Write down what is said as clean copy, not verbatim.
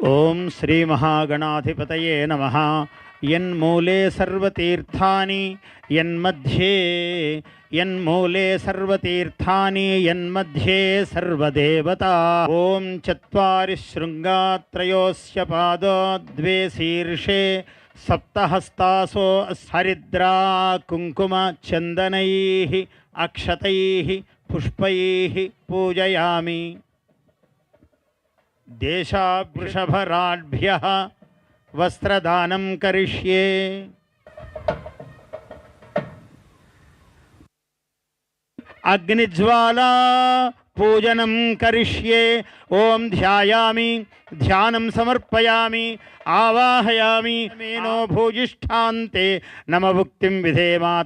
ఓం శ్రీ మహాగణాధిపతయే నమః. యన్మూలే సర్వతీర్థాని యన్మూలే సర్వతీర్థాని యన్మధ్యే సర్వదేవతా. ఓం చత్వారి శృంగాత్రయోస్య పాదో ద్వే శీర్షే సప్తహస్తాసో హరిద్రా కుంకుమ చందనైః అక్షతైః పుష్పైః పూజయామి. దేశావృషభరాఢ్భ్యః వస్త్రదానం కరిష్యే. అగ్నిజ్వాలా పూజనం కరిష్యే. ఓం ధ్యాయామి, ధ్యానం సమర్పయామి, ఆవాహయామి. మేనో భూయిష్ఠాంతే నమభుక్తిం విధేమా.